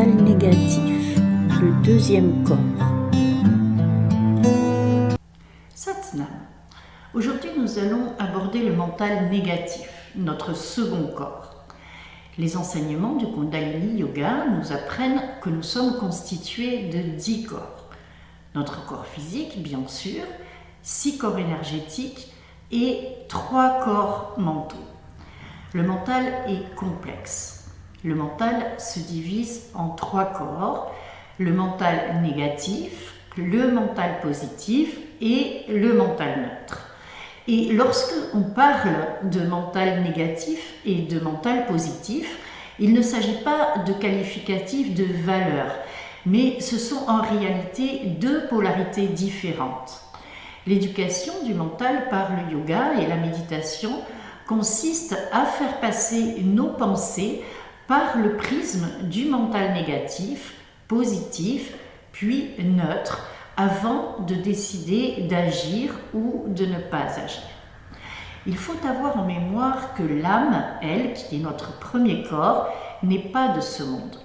mental négatif, le deuxième corps. Satnam. Aujourd'hui, nous allons aborder le mental négatif, notre second corps. Les enseignements du Kundalini Yoga nous apprennent que nous sommes constitués de 10 corps. Notre corps physique, bien sûr, 6 corps énergétiques et 3 corps mentaux. Le mental est complexe. Le mental se divise en 3 corps, le mental négatif, le mental positif et le mental neutre. Et lorsque on parle de mental négatif et de mental positif, il ne s'agit pas de qualificatifs de valeur, mais ce sont en réalité 2 polarités différentes. L'éducation du mental par le yoga et la méditation consiste à faire passer nos pensées par le prisme du mental négatif, positif, puis neutre, avant de décider d'agir ou de ne pas agir. Il faut avoir en mémoire que l'âme, elle, qui est notre premier corps, n'est pas de ce monde.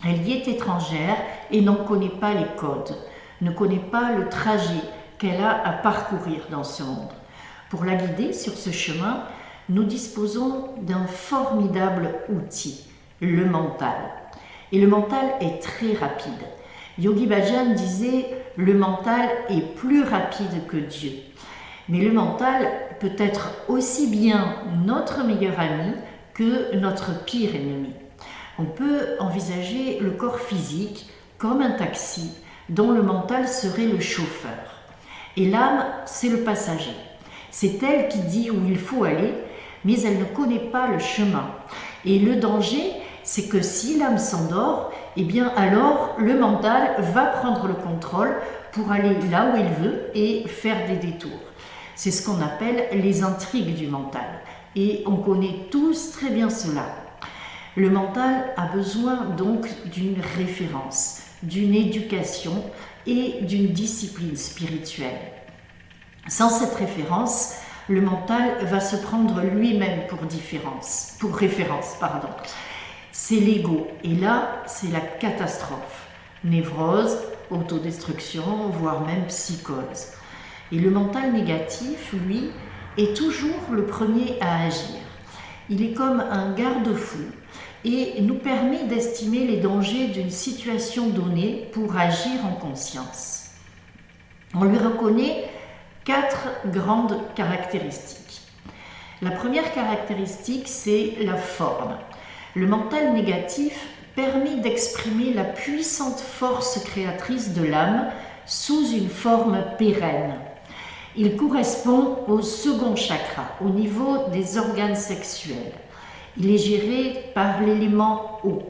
Elle y est étrangère et n'en connaît pas les codes, ne connaît pas le trajet qu'elle a à parcourir dans ce monde. Pour la guider sur ce chemin, nous disposons d'un formidable outil, le mental. Et le mental est très rapide. Yogi Bhajan disait « le mental est plus rapide que Dieu ». Mais le mental peut être aussi bien notre meilleur ami que notre pire ennemi. On peut envisager le corps physique comme un taxi dont le mental serait le chauffeur. Et l'âme, c'est le passager. C'est elle qui dit où il faut aller, mais elle ne connaît pas le chemin. Et le danger, c'est que si l'âme s'endort, eh bien alors le mental va prendre le contrôle pour aller là où il veut et faire des détours. C'est ce qu'on appelle les intrigues du mental. Et on connaît tous très bien cela. Le mental a besoin donc d'une référence, d'une éducation et d'une discipline spirituelle. Sans cette référence, le mental va se prendre lui-même pour référence. C'est l'ego, et là, c'est la catastrophe. Névrose, autodestruction, voire même psychose. Et le mental négatif, lui, est toujours le premier à agir. Il est comme un garde-fou et nous permet d'estimer les dangers d'une situation donnée pour agir en conscience. On lui reconnaît 4 grandes caractéristiques. La première caractéristique, c'est la forme. Le mental négatif permet d'exprimer la puissante force créatrice de l'âme sous une forme pérenne. Il correspond au second chakra, au niveau des organes sexuels. Il est géré par l'élément eau.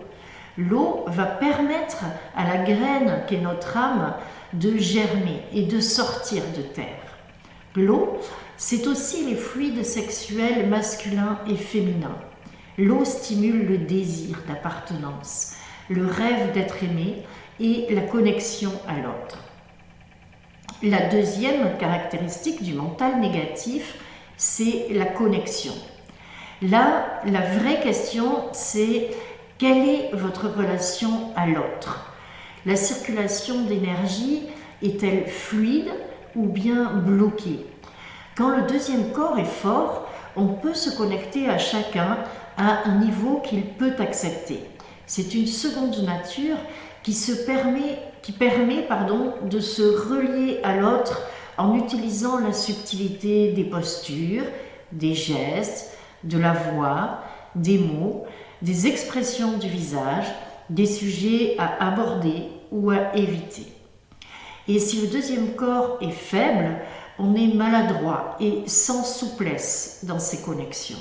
L'eau va permettre à la graine qu'est notre âme de germer et de sortir de terre. L'eau, c'est aussi les fluides sexuels masculins et féminins. L'eau stimule le désir d'appartenance, le rêve d'être aimé et la connexion à l'autre. La deuxième caractéristique du mental négatif, c'est la connexion. Là, la vraie question, c'est quelle est votre relation à l'autre? La circulation d'énergie est-elle fluide ou bien bloquée? Quand le deuxième corps est fort, on peut se connecter à chacun à un niveau qu'il peut accepter. C'est une seconde nature qui permet de se relier à l'autre en utilisant la subtilité des postures, des gestes, de la voix, des mots, des expressions du visage, des sujets à aborder ou à éviter. Et si le deuxième corps est faible, on est maladroit et sans souplesse dans ses connexions.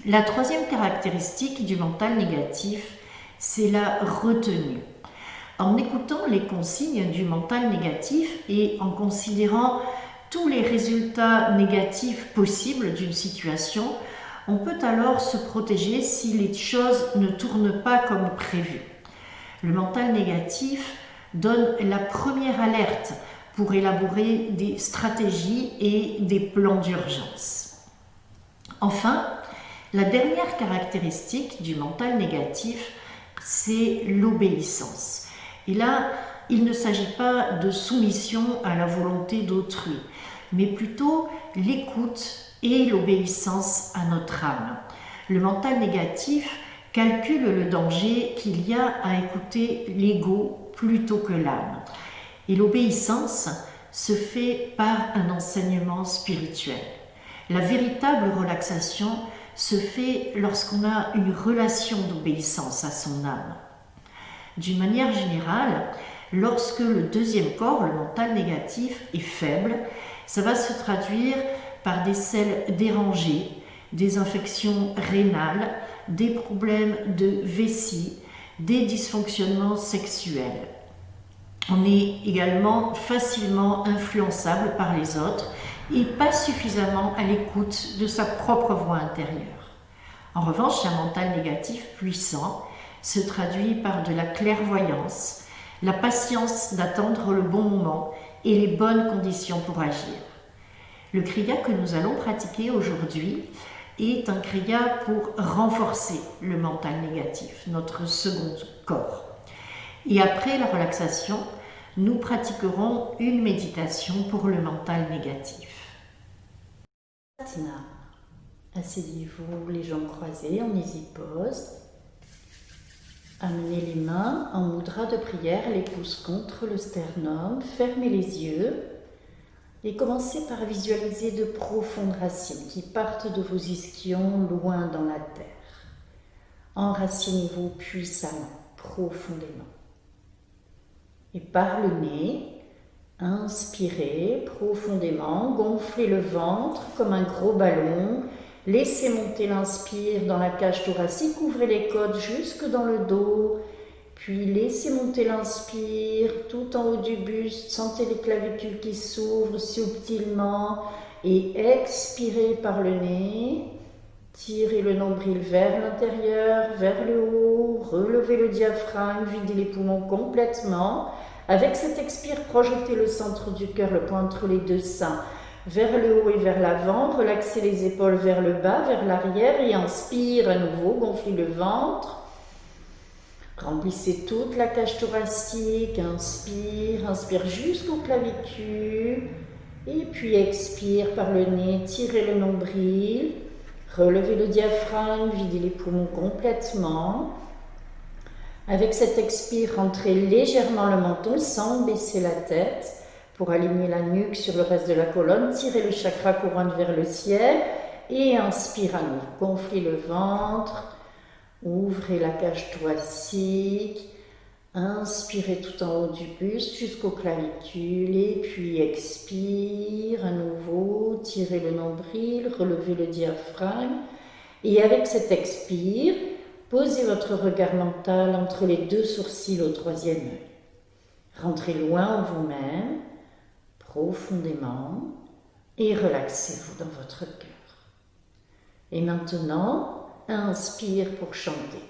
La troisième caractéristique du mental négatif, c'est la retenue. En écoutant les consignes du mental négatif et en considérant tous les résultats négatifs possibles d'une situation, on peut alors se protéger si les choses ne tournent pas comme prévu. Le mental négatif donne la première alerte pour élaborer des stratégies et des plans d'urgence. Enfin, la dernière caractéristique du mental négatif c'est l'obéissance. Et là, il ne s'agit pas de soumission à la volonté d'autrui, mais plutôt l'écoute et l'obéissance à notre âme. Le mental négatif calcule le danger qu'il y a à écouter l'ego plutôt que l'âme. Et l'obéissance se fait par un enseignement spirituel. La véritable relaxation se fait lorsqu'on a une relation d'obéissance à son âme. D'une manière générale, lorsque le deuxième corps, le mental négatif, est faible, ça va se traduire par des selles dérangées, des infections rénales, des problèmes de vessie, des dysfonctionnements sexuels. On est également facilement influençable par les autres et pas suffisamment à l'écoute de sa propre voix intérieure. En revanche, un mental négatif puissant se traduit par de la clairvoyance, la patience d'attendre le bon moment et les bonnes conditions pour agir. Le kriya que nous allons pratiquer aujourd'hui est un kriya pour renforcer le mental négatif, notre second corps. Et après la relaxation, nous pratiquerons une méditation pour le mental négatif. Satnam. Asseyez-vous les jambes croisées en easy pose. Amenez les mains en mudra de prière, les pouces contre le sternum. Fermez les yeux et commencez par visualiser de profondes racines qui partent de vos ischions loin dans la terre. Enracinez-vous puissamment, profondément. Et par le nez, inspirez profondément, gonflez le ventre comme un gros ballon. Laissez monter l'inspire dans la cage thoracique, ouvrez les côtes jusque dans le dos, puis laissez monter l'inspire tout en haut du buste, sentez les clavicules qui s'ouvrent subtilement et expirez par le nez, tirez le nombril vers l'intérieur, vers le haut, relevez le diaphragme, videz les poumons complètement. Avec cet expire, projetez le centre du cœur, le point entre les deux seins, vers le haut et vers l'avant, relaxez les épaules vers le bas, vers l'arrière et inspire à nouveau, gonflez le ventre, remplissez toute la cage thoracique, inspire jusqu'aux clavicules et puis expire par le nez, tirez le nombril, relevez le diaphragme, videz les poumons complètement. Avec cet expire, rentrez légèrement le menton sans baisser la tête. Pour aligner la nuque sur le reste de la colonne, tirez le chakra couronne vers le ciel et inspire à nouveau. Gonflez le ventre, ouvrez la cage thoracique, inspirez tout en haut du buste jusqu'aux clavicules et puis expire à nouveau, tirez le nombril, relevez le diaphragme et avec cet expire, posez votre regard mental entre les deux sourcils au troisième œil. Rentrez loin en vous-même, profondément, et relaxez-vous dans votre cœur. Et maintenant, inspire pour chanter.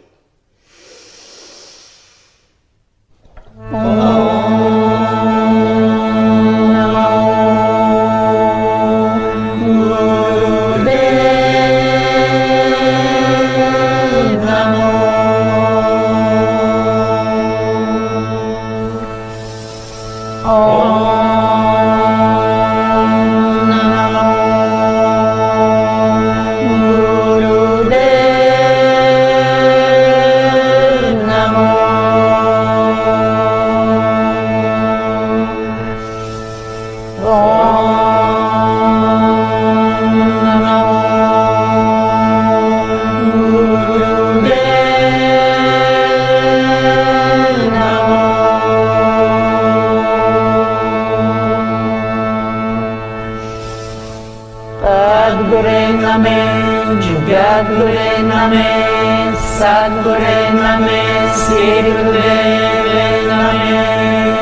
Jagadgure Name, Sadgure Name, Sirudeve Name,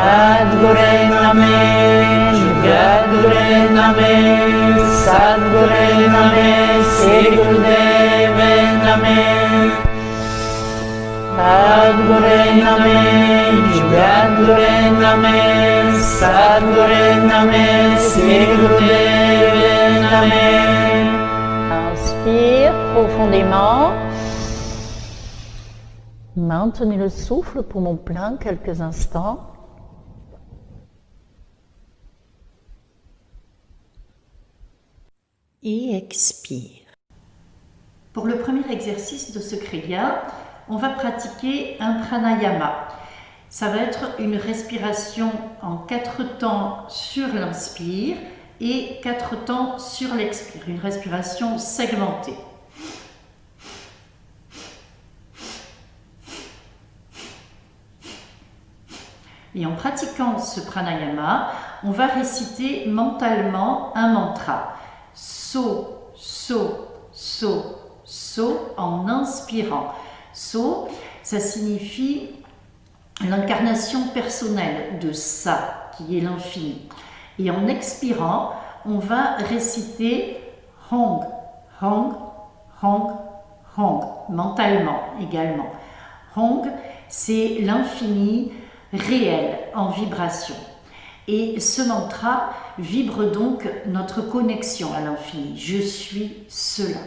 Adgure Name, Jagadgure Name, Sadgure Name, Sirudeve Name, Adgure Name, Jagadgure Name, Sadgure Name, Sirudeve Name. Inspire profondément. Maintenez le souffle pour mon plein quelques instants. Et expire. Pour le premier exercice de ce kriya, on va pratiquer un pranayama. Ça va être une respiration en 4 temps sur l'inspire et 4 temps sur l'expire, une respiration segmentée. Et en pratiquant ce pranayama, on va réciter mentalement un mantra. So, so, so, so en inspirant. So, ça signifie l'incarnation personnelle de ça, qui est l'infini. Et en expirant, on va réciter Hong, Hong, Hong, Hong, mentalement également. Hong, c'est l'infini réel en vibration. Et ce mantra vibre donc notre connexion à l'infini. Je suis cela.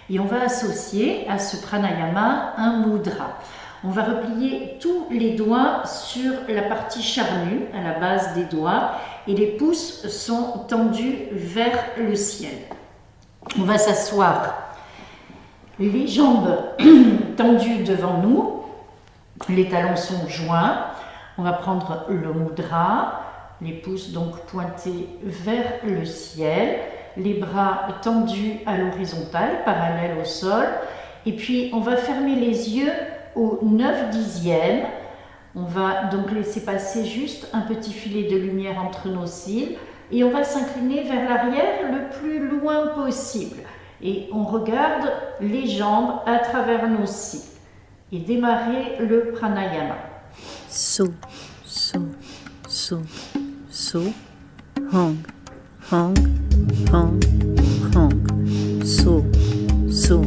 Et on va associer à ce pranayama un mudra. On va replier tous les doigts sur la partie charnue, à la base des doigts, et les pouces sont tendus vers le ciel. On va s'asseoir, les jambes tendues devant nous, les talons sont joints. On va prendre le mudra, les pouces donc pointés vers le ciel, les bras tendus à l'horizontale, parallèles au sol, et puis on va fermer les yeux au 9/10. On va donc laisser passer juste un petit filet de lumière entre nos cils et on va s'incliner vers l'arrière le plus loin possible. Et on regarde les jambes à travers nos cils et démarrer le pranayama. So, so, so, so, Hong, Hong, Hong, Hong, so, so,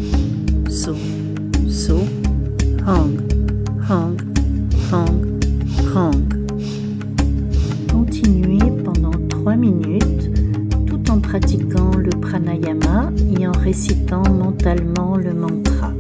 so, so, Hong, Hong, Hong, Hong. Continuez pendant 3 minutes tout en pratiquant le pranayama et en récitant mentalement le mantra.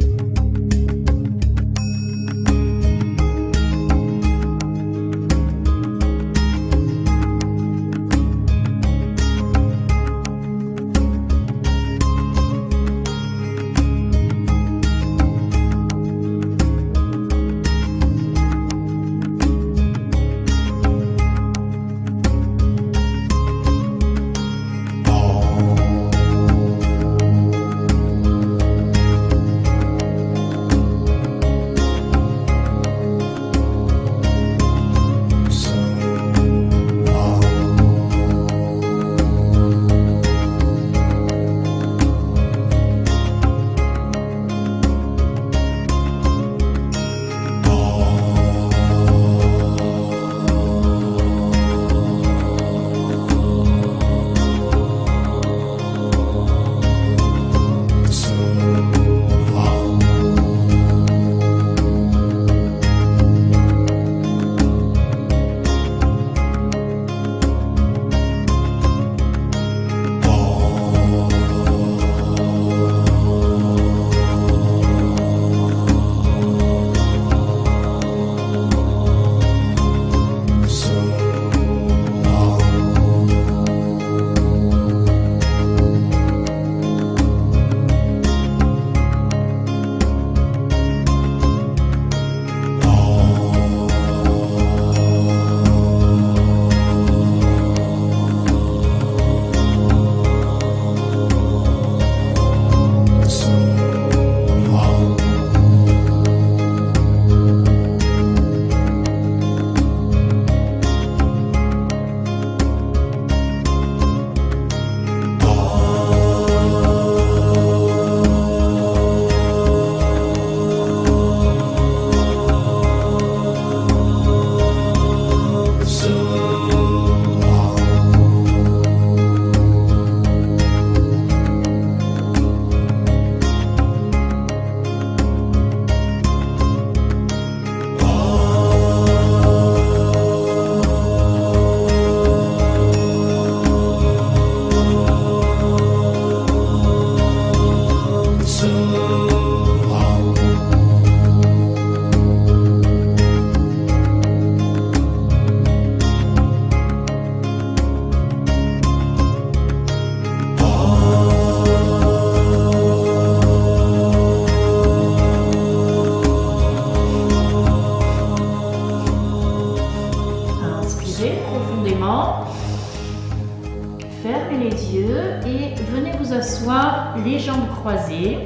Fermez les yeux et venez vous asseoir les jambes croisées.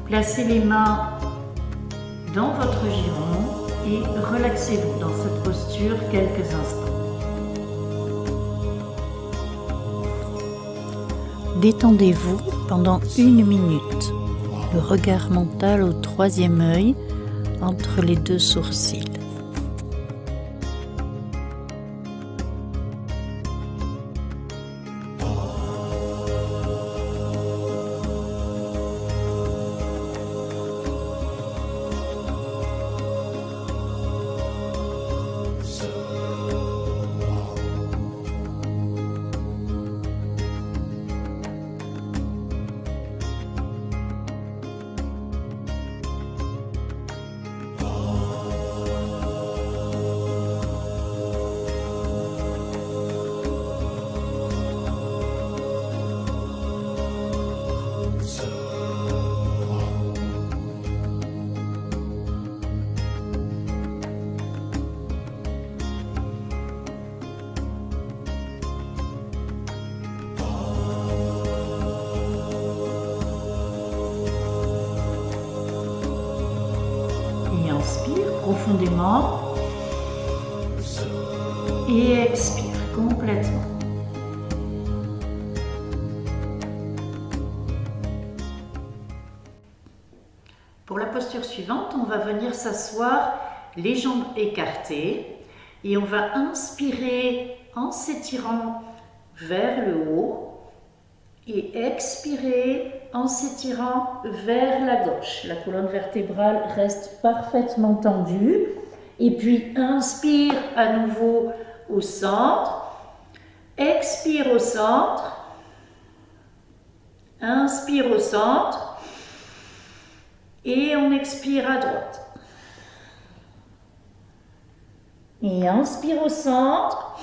Placez les mains dans votre giron et relaxez-vous dans cette posture quelques instants. Détendez-vous pendant 1 minute, le regard mental au 3e œil entre les 2 sourcils. Inspire profondément et expire complètement. Pour la posture suivante, on va venir s'asseoir les jambes écartées et on va inspirer en s'étirant vers le haut et expirer en s'étirant vers la gauche. La colonne vertébrale reste parfaitement tendue. Et puis inspire à nouveau au centre. Expire au centre. Inspire au centre. Et on expire à droite. Et inspire au centre.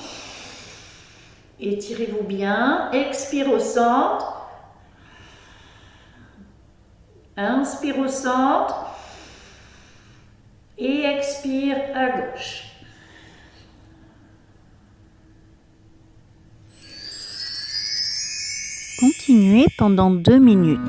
Étirez-vous bien. Expire au centre. Inspire au centre et expire à gauche. Continuez pendant 2 minutes.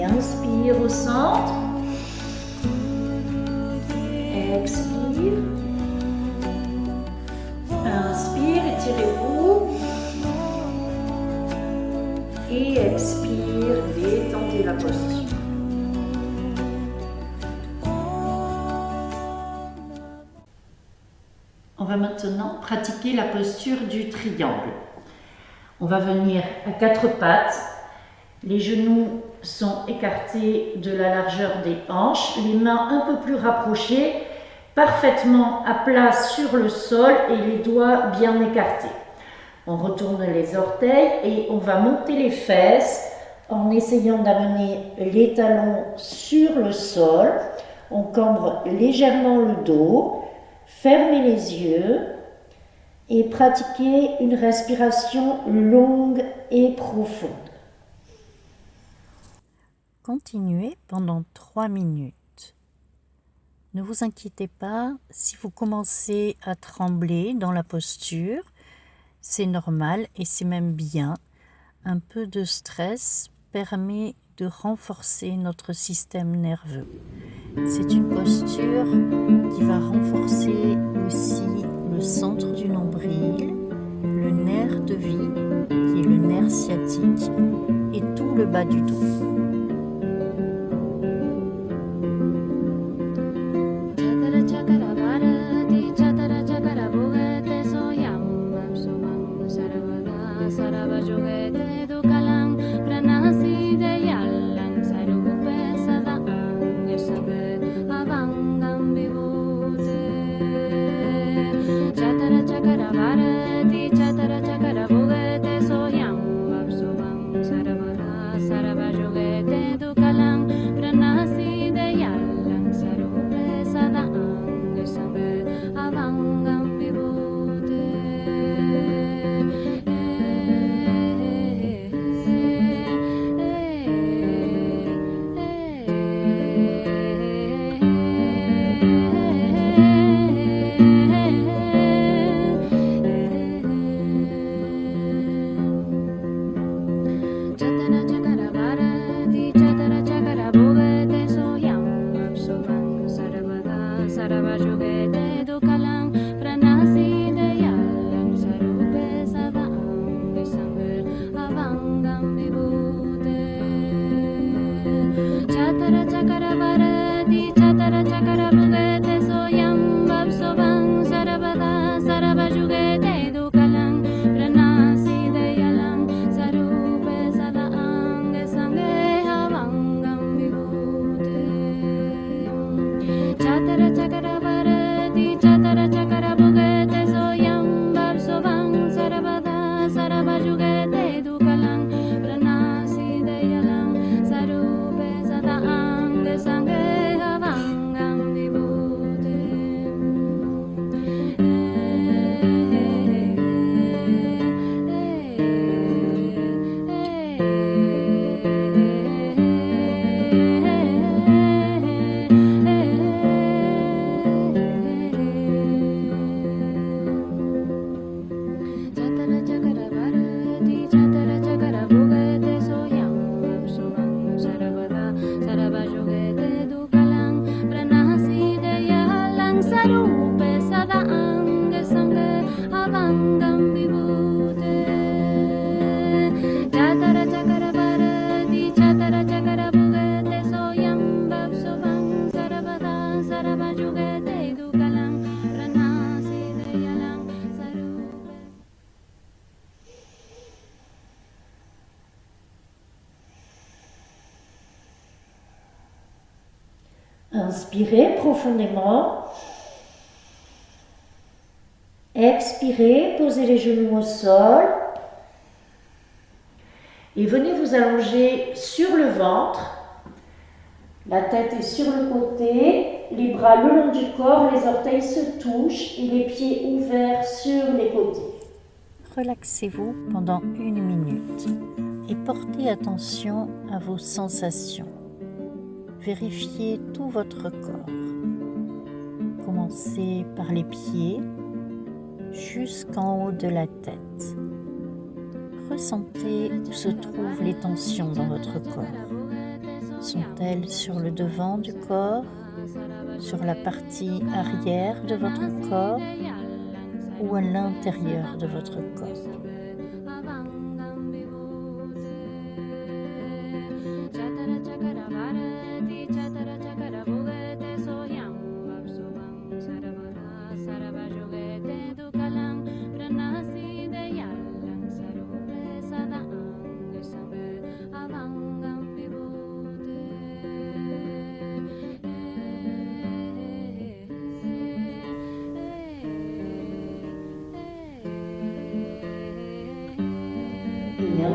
Inspire au centre. Expire. Inspire, étirez-vous. et expire, détendez la posture. On va maintenant pratiquer la posture du triangle. On va venir à quatre pattes. Les genoux sont écartés de la largeur des hanches, les mains un peu plus rapprochées, parfaitement à plat sur le sol et les doigts bien écartés. On retourne les orteils et on va monter les fesses en essayant d'amener les talons sur le sol. On cambre légèrement le dos, fermez les yeux et pratiquez une respiration longue et profonde. Continuez pendant 3 minutes. Ne vous inquiétez pas si vous commencez à trembler dans la posture. C'est normal et c'est même bien. Un peu de stress permet de renforcer notre système nerveux. C'est une posture qui va renforcer aussi le centre du nombril, le nerf de vie, qui est le nerf sciatique, et tout le bas du dos. Inspirez profondément. Expirez, posez les genoux au sol. Et venez vous allonger sur le ventre. La tête est sur le côté, les bras le long du corps, les orteils se touchent et les pieds ouverts sur les côtés. Relaxez-vous pendant 1 minute et portez attention à vos sensations. Vérifiez tout votre corps. Commencez par les pieds jusqu'en haut de la tête. Ressentez où se trouvent les tensions dans votre corps. Sont-elles sur le devant du corps, sur la partie arrière de votre corps ou à l'intérieur de votre corps?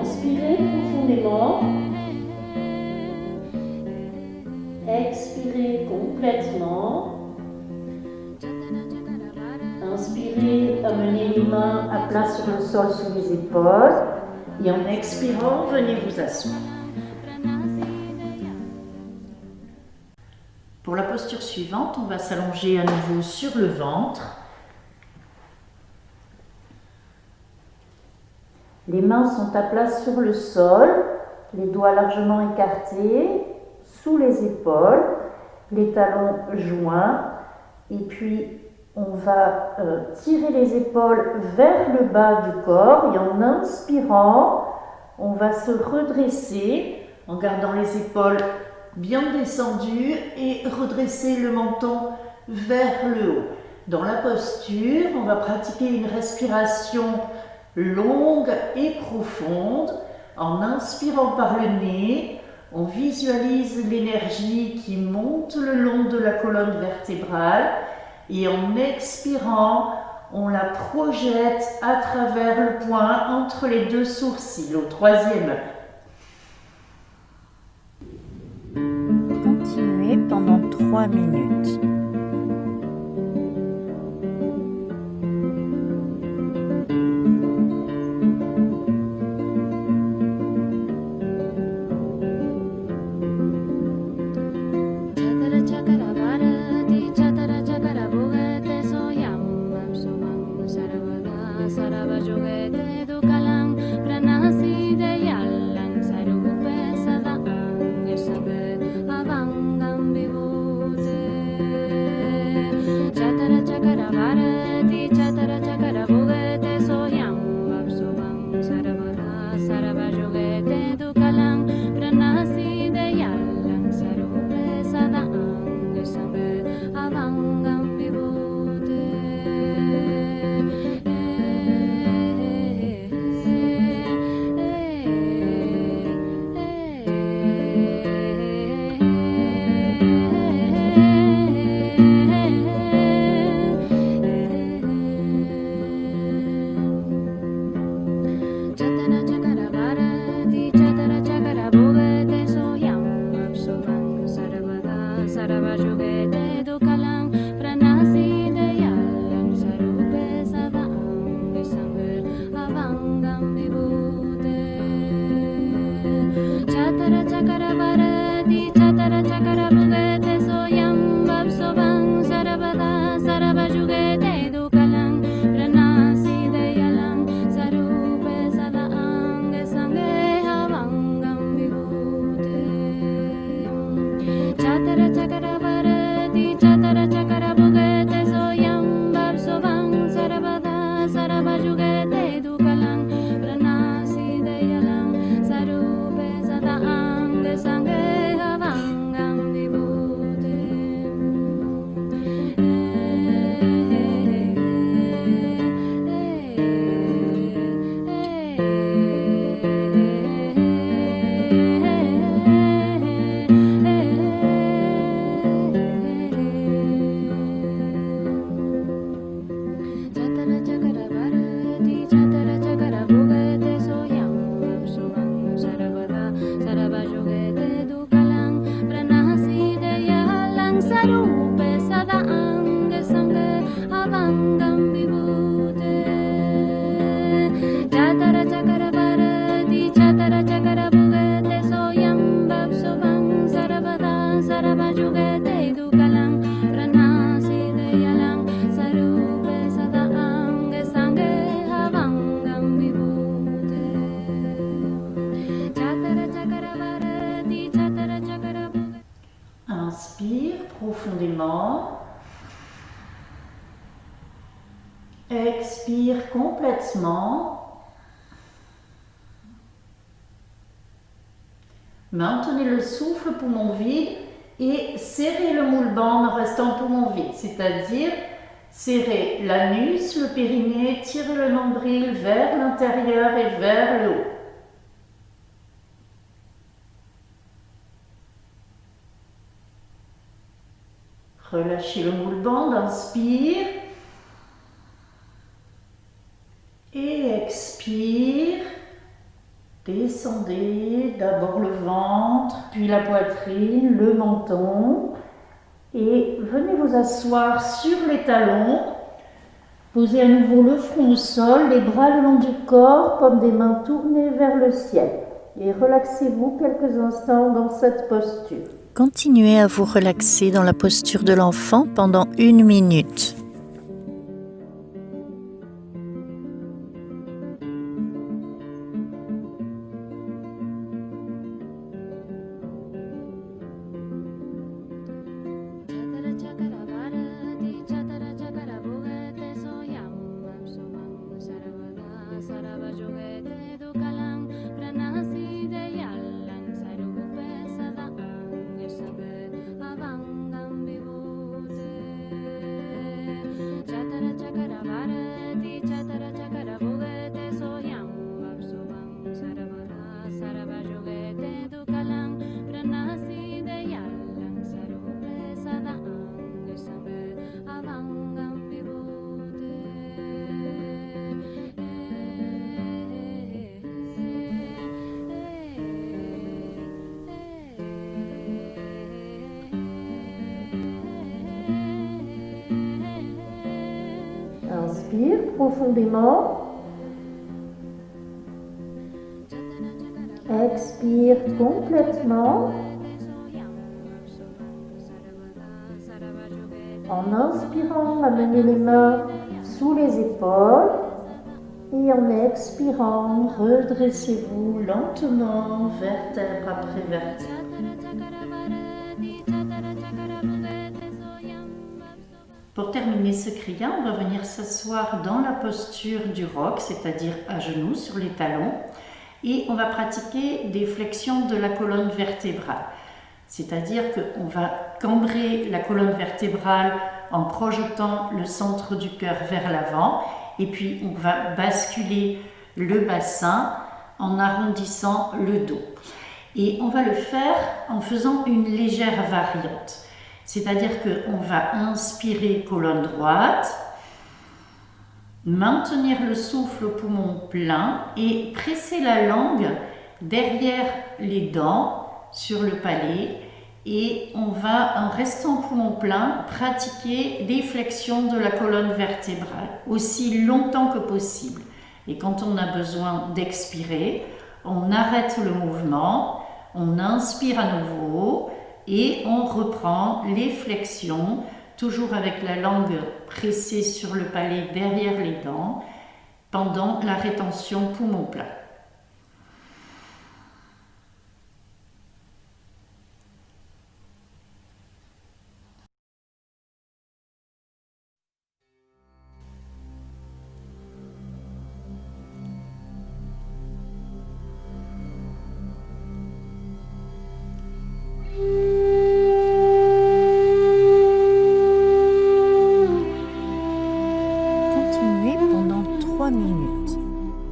inspirez profondément. Expirez complètement. Inspirez, amenez les mains à plat sur le sol sous les épaules. Et en expirant, venez vous asseoir. Pour la posture suivante, on va s'allonger à nouveau sur le ventre. Les mains sont à plat sur le sol, les doigts largement écartés, sous les épaules, les talons joints. Et puis, on va tirer les épaules vers le bas du corps. Et en inspirant, on va se redresser en gardant les épaules bien descendues et redresser le menton vers le haut. Dans la posture, on va pratiquer une respiration longue et profonde. En inspirant par le nez, on visualise l'énergie qui monte le long de la colonne vertébrale et en expirant, on la projette à travers le point entre les deux sourcils, au troisième œil. Continuez pendant 3 minutes. Inspire profondément. Expire complètement. Maintenez le souffle poumon vide et serrez le moule-bande en restant poumon vide, c'est-à-dire serrez l'anus, le périnée, tirez le nombril vers l'intérieur et vers le haut. Relâchez le moule-bande, inspire et expire. Descendez d'abord le ventre, puis la poitrine, le menton. Et venez vous asseoir sur les talons. Posez à nouveau le front au sol, les bras le long du corps, paumes des mains tournées vers le ciel. Et relaxez-vous quelques instants dans cette posture. Continuez à vous relaxer dans la posture de l'enfant pendant 1 minute. Inspire profondément. Expire complètement. En inspirant, amenez les mains sous les épaules. Et en expirant, redressez-vous lentement, vertèbre après vertèbre. Pour terminer ce kriya, on va venir s'asseoir dans la posture du roc, c'est-à-dire à genoux sur les talons, et on va pratiquer des flexions de la colonne vertébrale. C'est-à-dire qu'on va cambrer la colonne vertébrale en projetant le centre du cœur vers l'avant, et puis on va basculer le bassin en arrondissant le dos. Et on va le faire en faisant une légère variante. C'est-à-dire qu'on va inspirer colonne droite, maintenir le souffle au poumon plein et presser la langue derrière les dents sur le palais. Et on va, en restant poumon plein, pratiquer des flexions de la colonne vertébrale aussi longtemps que possible. Et quand on a besoin d'expirer, on arrête le mouvement, on inspire à nouveau et on reprend les flexions, toujours avec la langue pressée sur le palais derrière les dents, pendant la rétention poumon plein.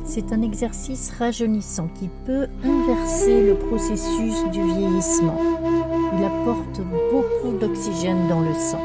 C'est un exercice rajeunissant qui peut inverser le processus du vieillissement. Il apporte beaucoup d'oxygène dans le sang.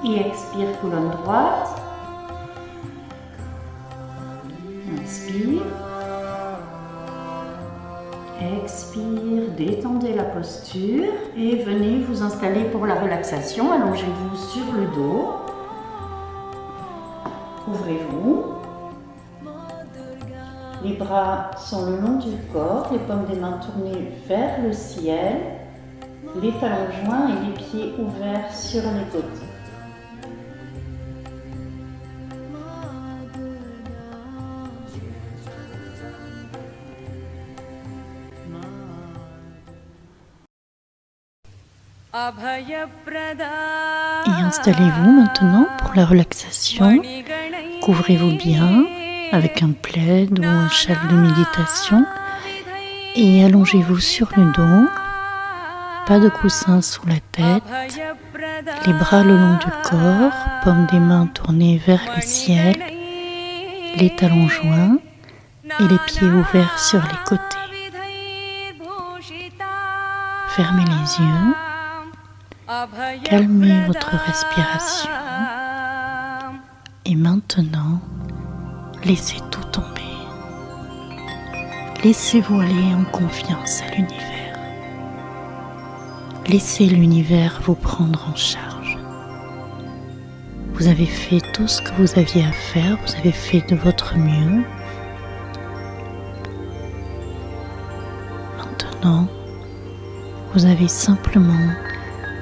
Et expire colonne droite. Inspire. Expire, détendez la posture et venez vous installer pour la relaxation. Allongez-vous sur le dos. Ouvrez-vous. Les bras sont le long du corps, les paumes des mains tournées vers le ciel, les talons joints et les pieds ouverts sur les côtés. Et installez-vous maintenant pour la relaxation. Couvrez-vous bien avec un plaid ou un châle de méditation et allongez-vous sur le dos. Pas de coussin sous la tête. Les bras le long du corps, paumes des mains tournées vers le ciel, les talons joints et les pieds ouverts sur les côtés. Fermez les yeux. Calmez votre respiration et maintenant, laissez tout tomber. Laissez-vous aller en confiance à l'univers. Laissez l'univers vous prendre en charge. Vous avez fait tout ce que vous aviez à faire, vous avez fait de votre mieux. Maintenant, vous avez simplement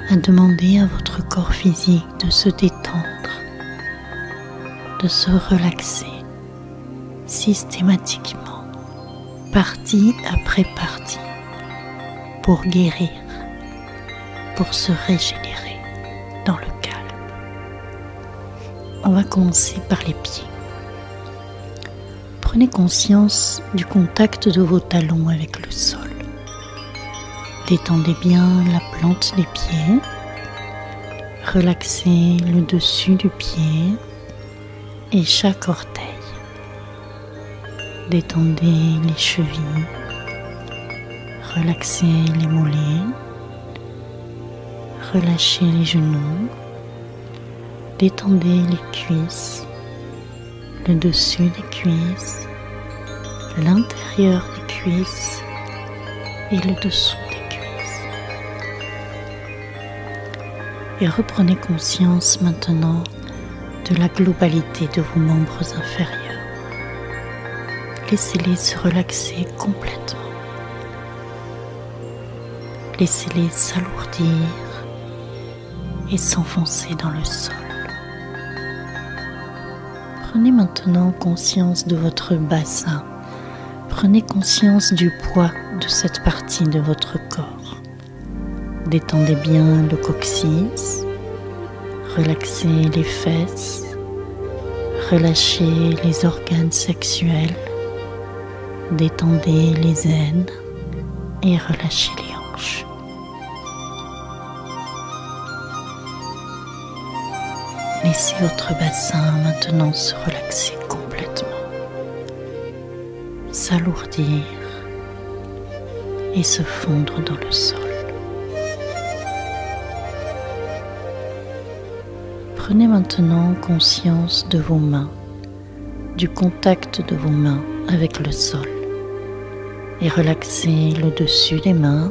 à demander à votre corps physique de se détendre, de se relaxer systématiquement, partie après partie, pour guérir, pour se régénérer dans le calme. On va commencer par les pieds. Prenez conscience du contact de vos talons avec le sol. Détendez bien la plante des pieds, relaxez le dessus du pied et chaque orteil. Détendez les chevilles, relaxez les mollets, relâchez les genoux, détendez les cuisses, le dessus des cuisses, l'intérieur des cuisses et le dessous des cuisses. Et reprenez conscience maintenant de la globalité de vos membres inférieurs. Laissez-les se relaxer complètement. Laissez-les s'alourdir et s'enfoncer dans le sol. Prenez maintenant conscience de votre bassin. Prenez conscience du poids de cette partie de votre corps. Détendez bien le coccyx, relaxez les fesses, relâchez les organes sexuels, détendez les aines et relâchez les hanches. Laissez votre bassin maintenant se relaxer complètement, s'alourdir et se fondre dans le sol. Prenez maintenant conscience de vos mains, du contact de vos mains avec le sol et relaxez le dessus des mains,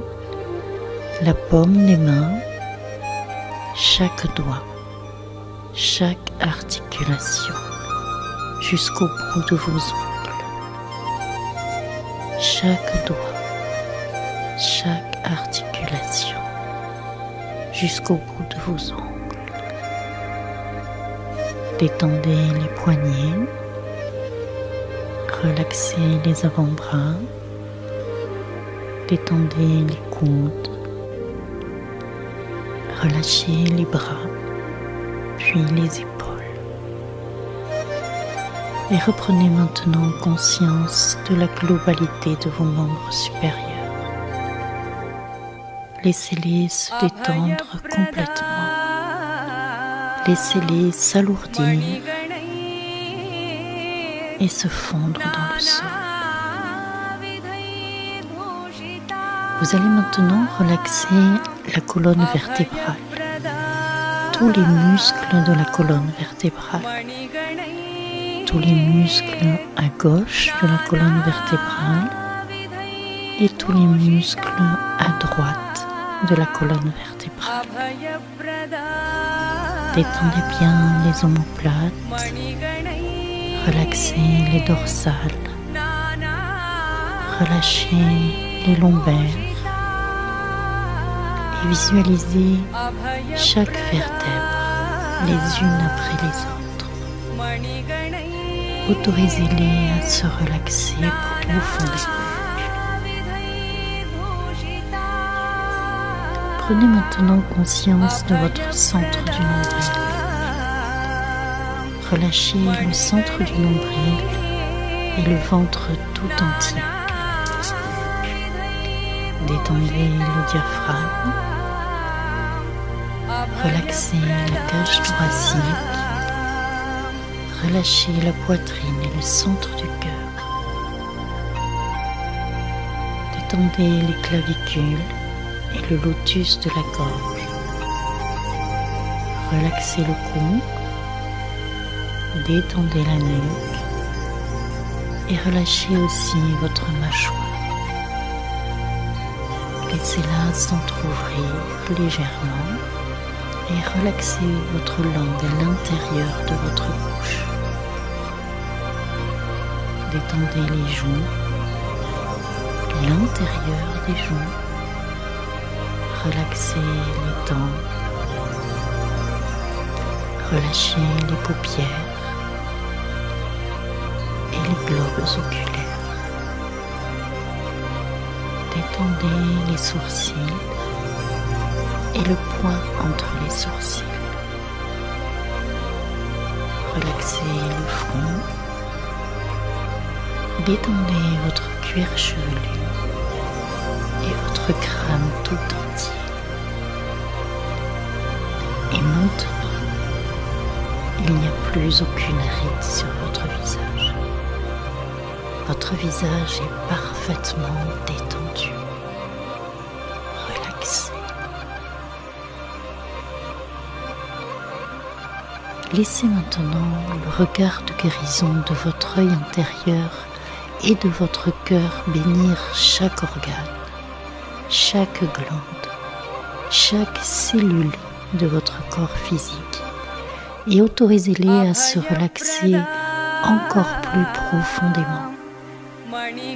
la paume des mains, chaque doigt, chaque articulation jusqu'au bout de vos ongles. Chaque doigt, chaque articulation jusqu'au bout de vos ongles. Détendez les poignets, relaxez les avant-bras, détendez les coudes, relâchez les bras, puis les épaules. Et reprenez maintenant conscience de la globalité de vos membres supérieurs. Laissez-les se détendre complètement. Laissez-les s'alourdir et se fondre dans le sol. Vous allez maintenant relaxer la colonne vertébrale, tous les muscles de la colonne vertébrale, tous les muscles à gauche de la colonne vertébrale et tous les muscles à droite de la colonne vertébrale. Détendez bien les omoplates, relaxez les dorsales, relâchez les lombaires et visualisez chaque vertèbre les unes après les autres. Autorisez-les à se relaxer profondément. Prenez maintenant conscience de votre centre du nombril. Relâchez le centre du nombril et le ventre tout entier. Détendez le diaphragme. Relaxez la cage thoracique. Relâchez la poitrine et le centre du cœur. Détendez les clavicules et le lotus de la gorge. Relaxez le cou, détendez la nuque et relâchez aussi votre mâchoire. Laissez-la s'entrouvrir légèrement et relaxez votre langue à l'intérieur de votre bouche. Détendez les joues, l'intérieur des joues. Relaxez les dents, relâchez les paupières et les globes oculaires. Détendez les sourcils et le point entre les sourcils. Relaxez le front. Détendez votre cuir chevelu et votre crâne tout entier. Et maintenant, il n'y a plus aucune ride sur votre visage. Votre visage est parfaitement détendu, relaxé. Laissez maintenant le regard de guérison de votre œil intérieur et de votre cœur bénir chaque organe, chaque glande, chaque cellule de votre corps physique et autorisez-les à se relaxer encore plus profondément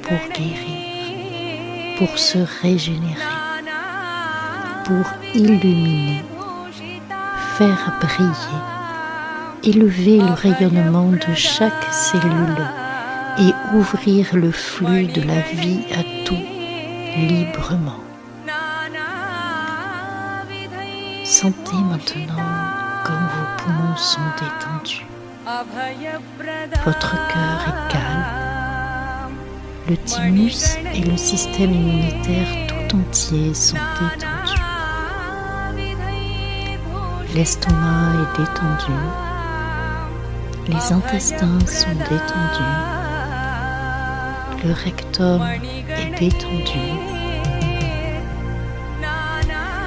pour guérir, pour se régénérer, pour illuminer, faire briller, élever le rayonnement de chaque cellule et ouvrir le flux de la vie à tout librement. Sentez maintenant comme vos poumons sont détendus. Votre cœur est calme. Le thymus et le système immunitaire tout entier sont détendus. L'estomac est détendu. Les intestins sont détendus. Le rectum est détendu.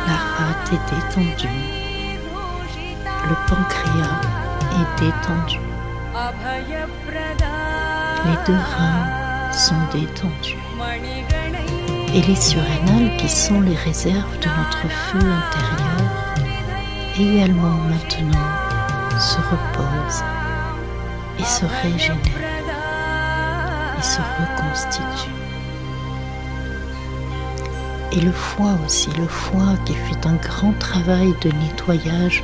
La rate est détendue. le pancréas est détendu. Les 2 reins sont détendus. Et les surrénales, qui sont les réserves de notre feu intérieur, également maintenant se reposent et se régénèrent et se reconstituent. Et le foie aussi, le foie qui fait un grand travail de nettoyage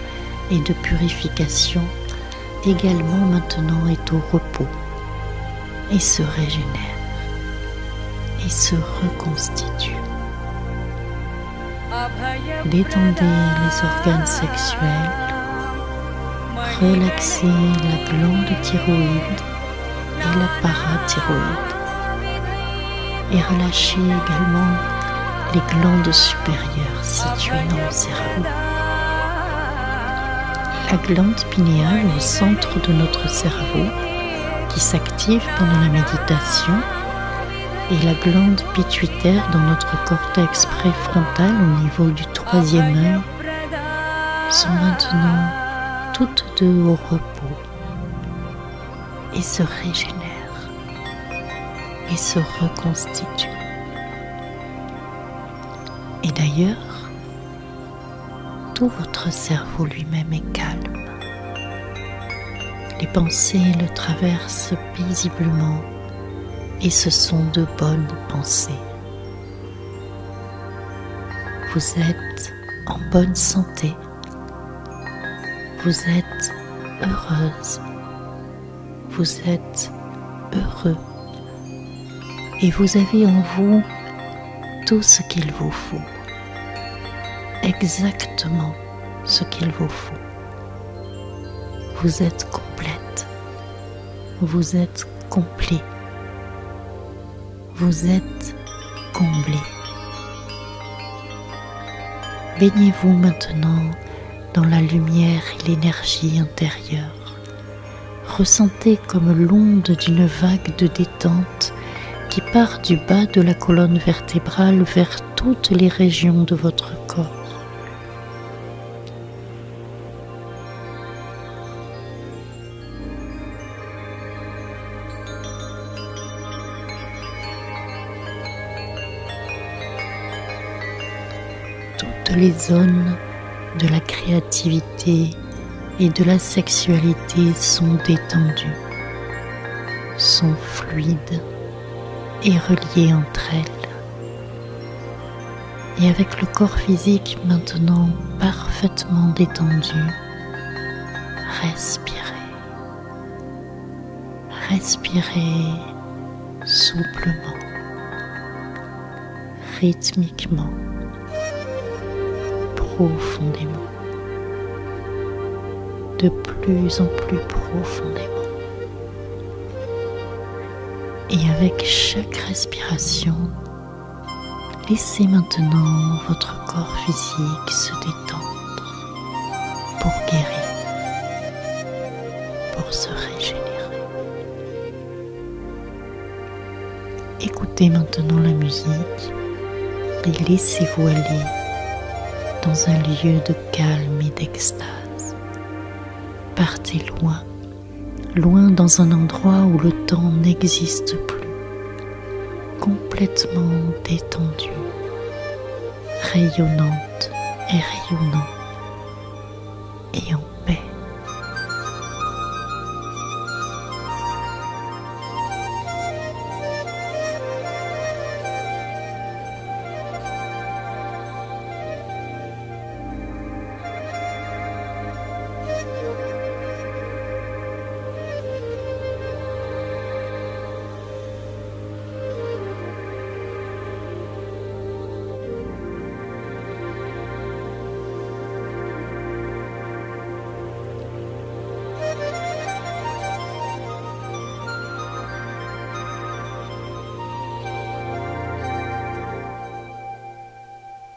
et de purification, également maintenant est au repos et se régénère et se reconstitue. Détendez les organes sexuels, relaxez la glande thyroïde et la parathyroïde et relâchez également les glandes supérieures situées dans le cerveau. La glande pinéale au centre de notre cerveau qui s'active pendant la méditation et la glande pituitaire dans notre cortex préfrontal au niveau du 3e œil sont maintenant toutes 2 au repos et se régénèrent et se reconstituent. Et d'ailleurs, tout votre cerveau lui-même est calme. Les pensées le traversent paisiblement et ce sont de bonnes pensées. Vous êtes en bonne santé. Vous êtes heureuse. Vous êtes heureux. Et vous avez en vous tout ce qu'il vous faut. Exactement ce qu'il vous faut. Vous êtes complète. Vous êtes complet. Vous êtes comblé. Baignez-vous maintenant dans la lumière et l'énergie intérieure. Ressentez comme l'onde d'une vague de détente qui part du bas de la colonne vertébrale vers toutes les régions de votre corps. Toutes les zones de la créativité et de la sexualité sont détendues, sont fluides et reliées entre elles. Et avec le corps physique maintenant parfaitement détendu, respirez. Respirez souplement, rythmiquement, profondément, de plus en plus profondément. Et avec chaque respiration, laissez maintenant votre corps physique se détendre pour guérir, pour se régénérer. Écoutez maintenant la musique et laissez-vous aller dans un lieu de calme et d'extase. Partez loin, loin dans un endroit où le temps n'existe plus, complètement détendu, rayonnante et rayonnant, et en paix.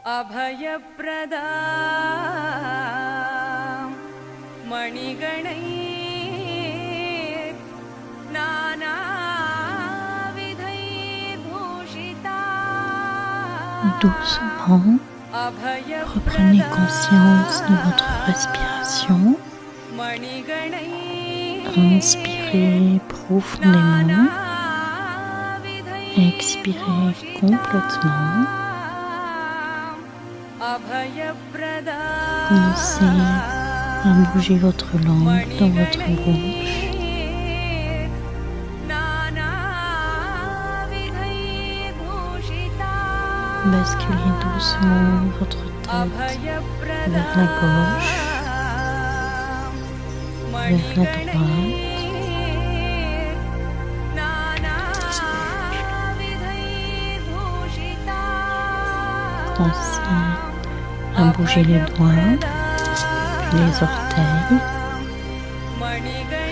अभयप्रदा मणिगणैः नानाविधैर्भूषिता. Doucement, reprenez conscience de votre respiration Inspirez profondément, expirez complètement. Commencez à bouger votre langue dans votre bouche. Basculez doucement votre tête vers la gauche, vers la droite. Pensez à bouger les doigts, les orteils.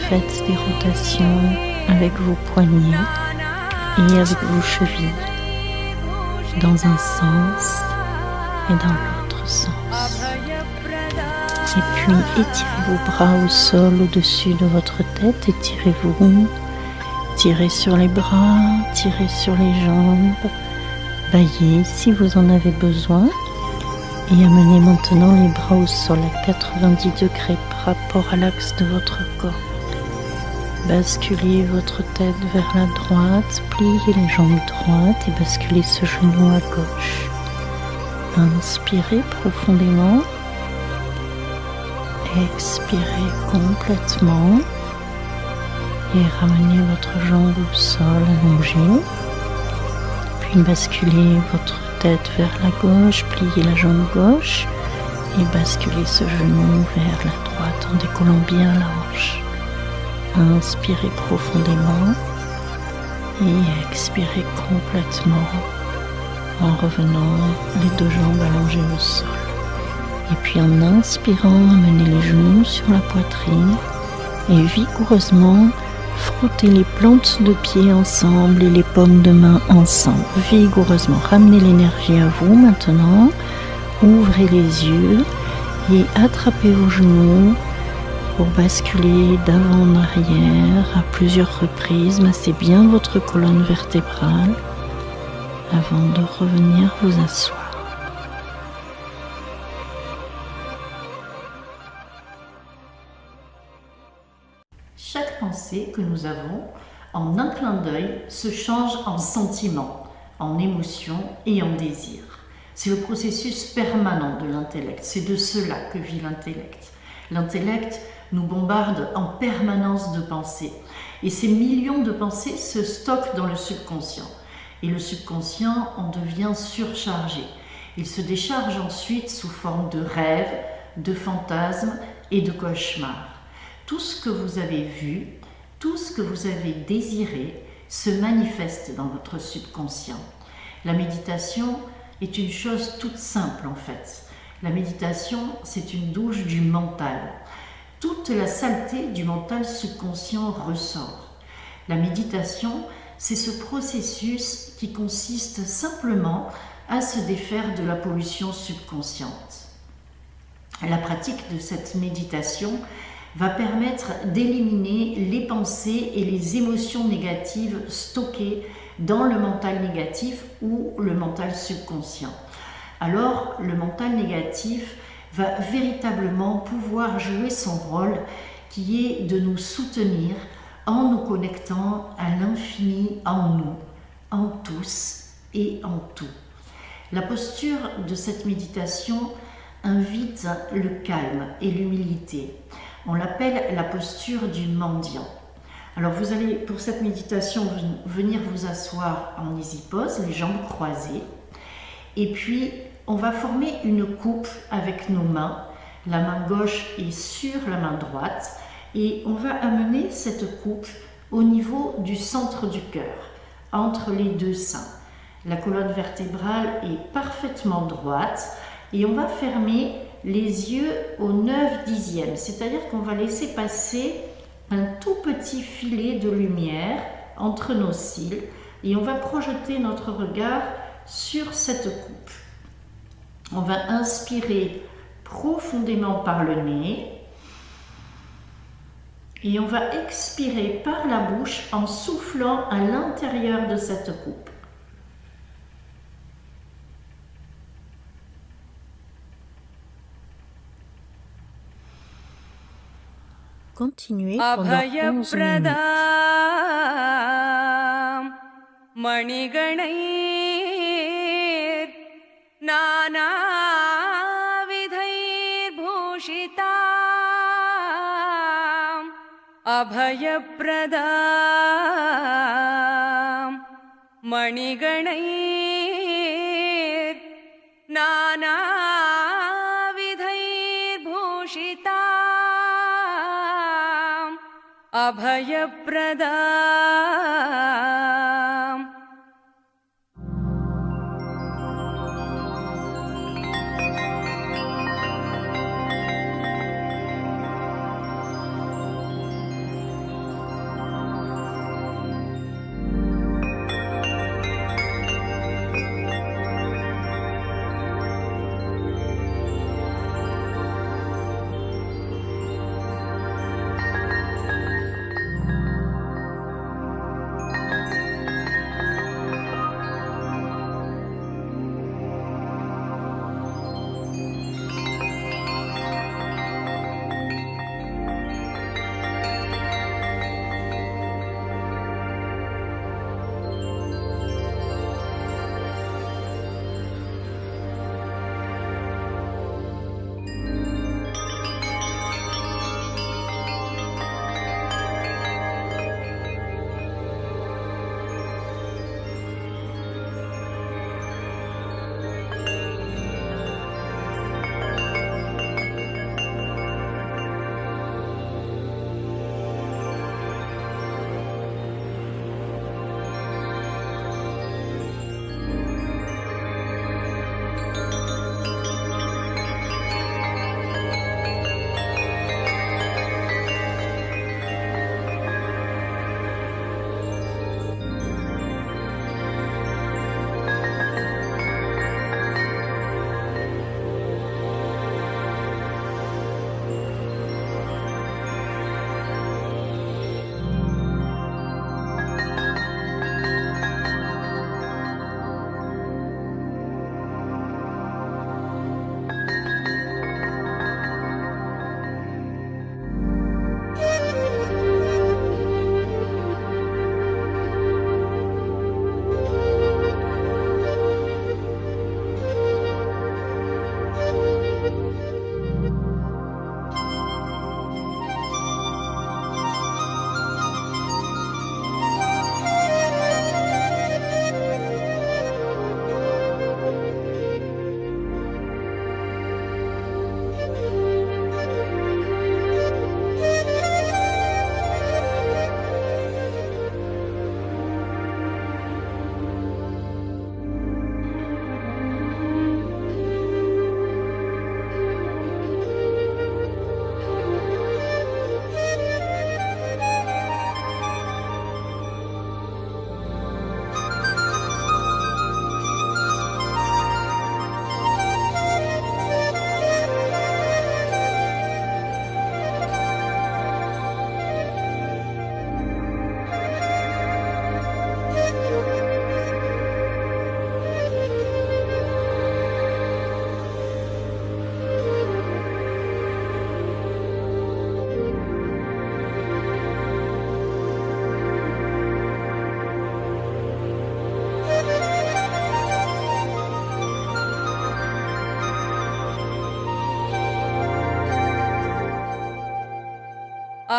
Faites des rotations avec vos poignets et avec vos chevilles, dans un sens et dans l'autre sens. Et puis étirez vos bras au sol au-dessus de votre tête, étirez-vous, tirez sur les bras, tirez sur les jambes, baillez si vous en avez besoin et amenez maintenant les bras au sol à 90 degrés par rapport à l'axe de votre corps. Basculez votre tête vers la droite, pliez les jambes droites et basculez ce genou à gauche. Inspirez profondément, expirez complètement et ramenez votre jambe au sol allongée. Puis basculez votre tête vers la gauche, pliez la jambe gauche et basculez ce genou vers la droite en décollant bien la hanche. Inspirez profondément et expirez complètement en revenant les deux jambes allongées au sol. Et puis en inspirant, amenez les genoux sur la poitrine et vigoureusement frottez les plantes de pied ensemble et les paumes de main ensemble. Vigoureusement, ramenez l'énergie à vous maintenant. Ouvrez les yeux et attrapez vos genoux pour basculer d'avant en arrière à plusieurs reprises. Massez bien votre colonne vertébrale avant de revenir vous asseoir. Chaque pensée que nous avons, en un clin d'œil, se change en sentiment, en émotion et en désir. C'est le processus permanent de l'intellect, c'est de cela que vit l'intellect. L'intellect nous bombarde en permanence de pensées et ces millions de pensées se stockent dans le subconscient. Et le subconscient en devient surchargé. Il se décharge ensuite sous forme de rêves, de fantasmes et de cauchemars. Tout ce que vous avez vu, tout ce que vous avez désiré se manifeste dans votre subconscient. La méditation est une chose toute simple en fait. La méditation, c'est une douche du mental. Toute la saleté du mental subconscient ressort. La méditation, c'est ce processus qui consiste simplement à se défaire de la pollution subconsciente. La pratique de cette méditation va permettre d'éliminer les pensées et les émotions négatives stockées dans le mental négatif ou le mental subconscient. Alors, le mental négatif va véritablement pouvoir jouer son rôle qui est de nous soutenir en nous connectant à l'infini en nous, en tous et en tout. La posture de cette méditation invite le calme et l'humilité. On l'appelle la posture du mendiant. Alors vous allez pour cette méditation venir vous asseoir en easy pose, les jambes croisées, et puis on va former une coupe avec nos mains. La main gauche est sur la main droite et on va amener cette coupe au niveau du centre du cœur, entre les deux seins. La colonne vertébrale est parfaitement droite et on va fermer les yeux au 9/10, c'est-à-dire qu'on va laisser passer un tout petit filet de lumière entre nos cils et on va projeter notre regard sur cette coupe. On va inspirer profondément par le nez et on va expirer par la bouche en soufflant à l'intérieur de cette coupe. continuez pendant 11 अभयप्रदा minutes. मणिगणैर् नानाविधैर्भूषिता अभयप्रदा मणिगणैर् नानाविधैर्भूषिता अभयप्रदा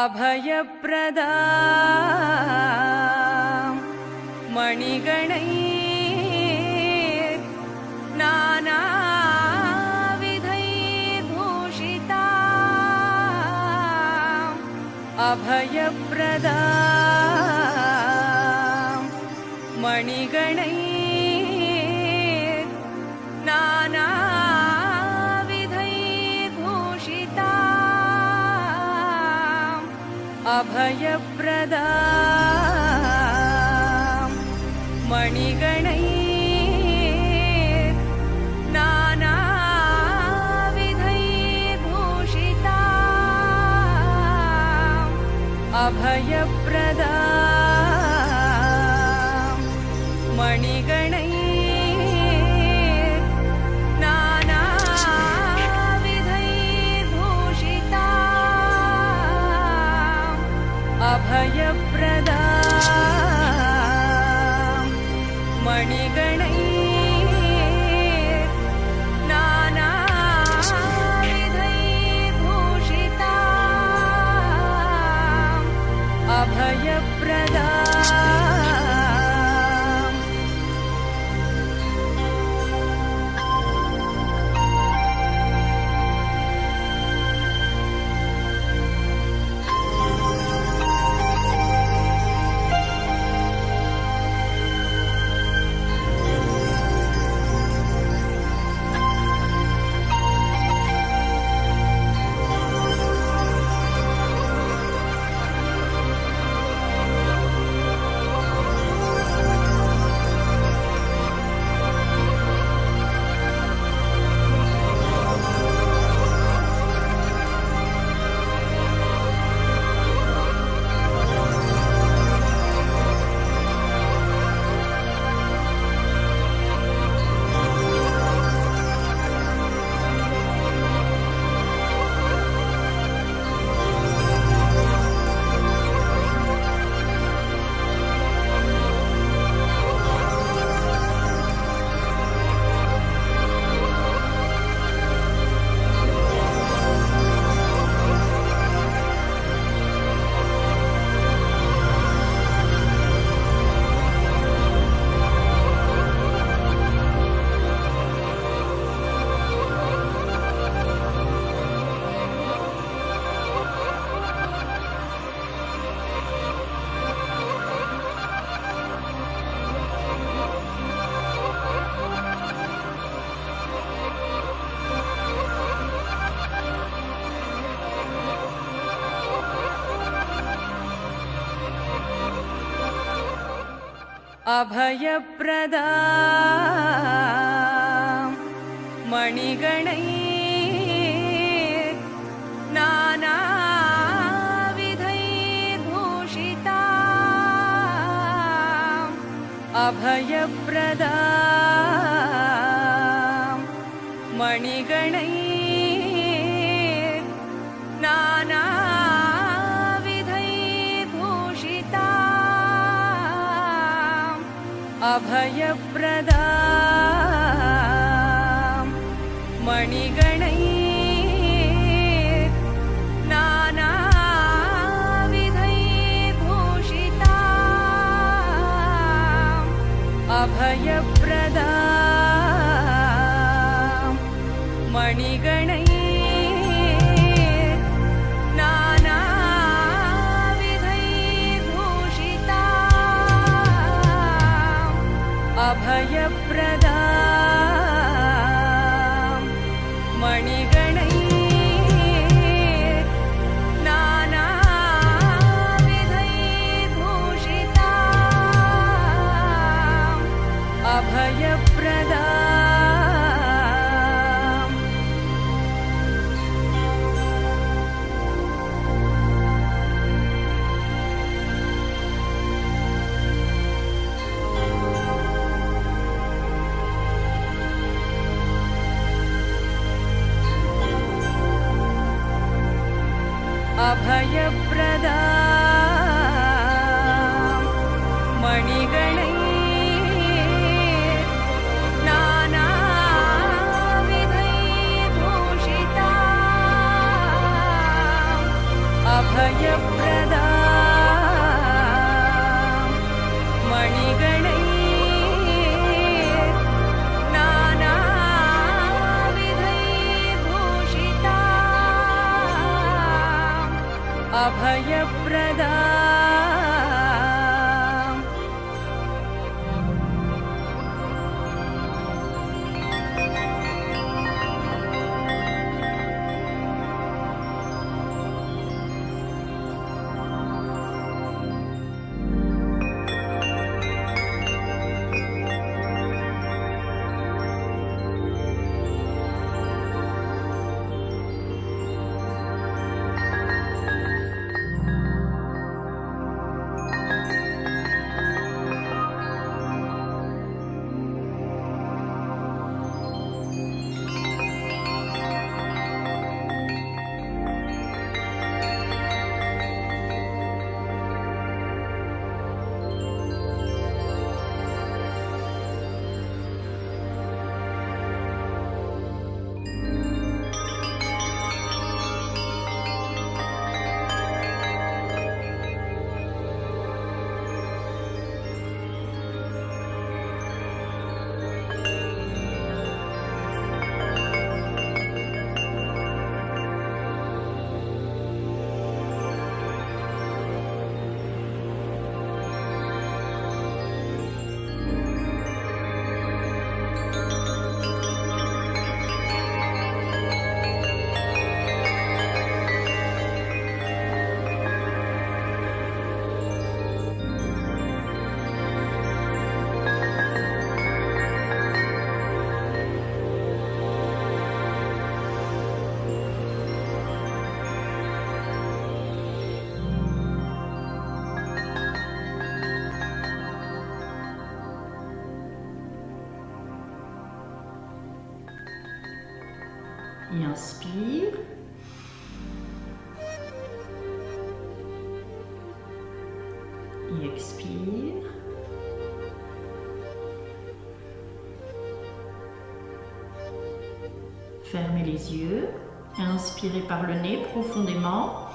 अभयप्रदा मणिगणैर् नानाविधैर्भूषिता अभयप्रदा मणिगणैर् नानाविधैर्भूषिता अभयप्रदा मणिगणैर् नानाविधैर्भूषिता अभयप्रदा मणिगणैर् नानाविधैर्भूषिता अभयप्रदा मणिगणैः नानाविधैर्भूषिता अभयप्रदा मणिगणैः नानाविधैर्भूषिता अभयप्रदा मणिगणैः नानाविधैर्भूषिता अभयप्रदा मणिगणैः नानाविधैर्भूषिता अभयप्रदा मणिगणैः नानाविधैर्भूषिता अभयप्रदा अभयप्रदा मणिगणैः नानाविधैर्भूषिता अभयप्रदा मणिगणैः नानाविधैर्भूषिता अभयप्रदा Et inspire. Et expire. Fermez les yeux. Inspirez par le nez profondément.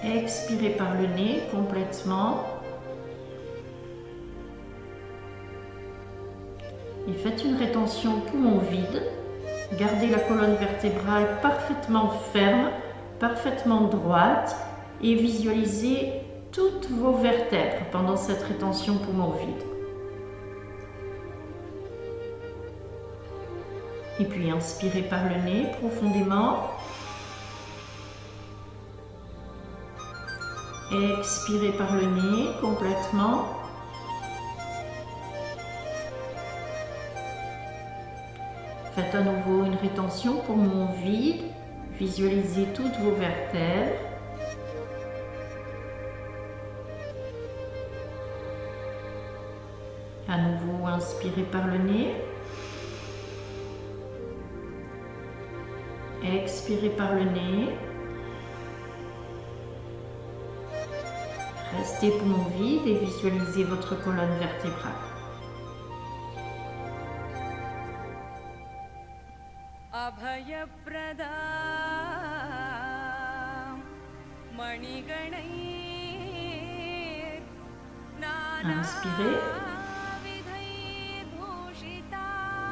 Expirez par le nez complètement. Et faites une rétention poumon vide. Gardez la colonne vertébrale parfaitement ferme, parfaitement droite et visualisez toutes vos vertèbres pendant cette rétention poumon vide. Et puis inspirez par le nez profondément. Expirez par le nez complètement. Faites à nouveau une rétention, poumon vide. Visualisez toutes vos vertèbres. À nouveau, inspirez par le nez. Expirez par le nez. Restez poumon vide et visualisez votre colonne vertébrale. Abhayaprada Maniganai Inspirez.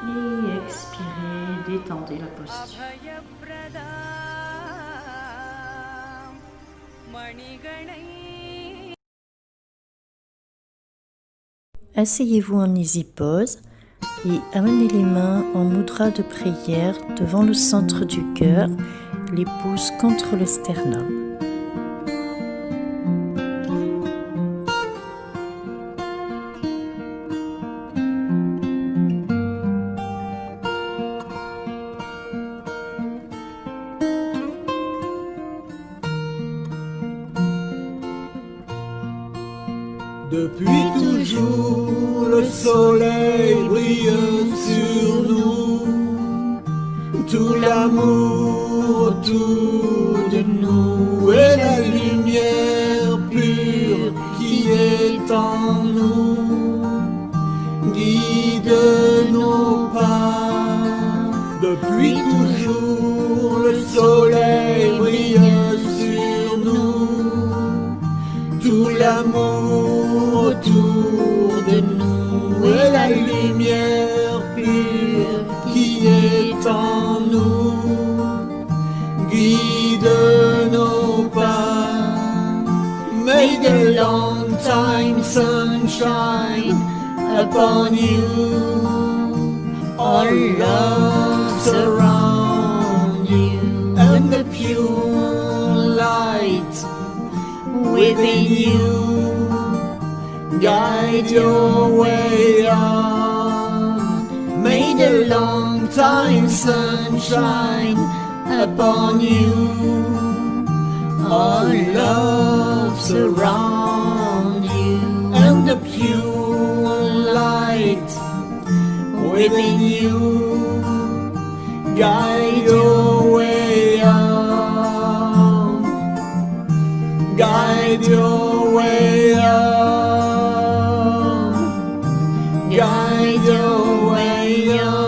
Et expirez, détendez la posture. Abhayaprada Maniganai. Asseyez-vous en easy pose et amenez les mains en mudra de prière devant le centre du cœur, les pouces contre le sternum. Depuis toujours, le soleil brille sur nous, tout l'amour autour de nous et la lumière pure qui est en nous guide nos pas. Depuis toujours, le soleil brille sur nous, tout l'amour autour de nous et la lumière pure qui est en nous guide nos pas. May the long time sunshine upon you, our love surround you, and the pure light within you guide your way on. May the long time sunshine upon you, our love surround you, and the pure light within you guide your way on. Guide your way on. Guide your way on.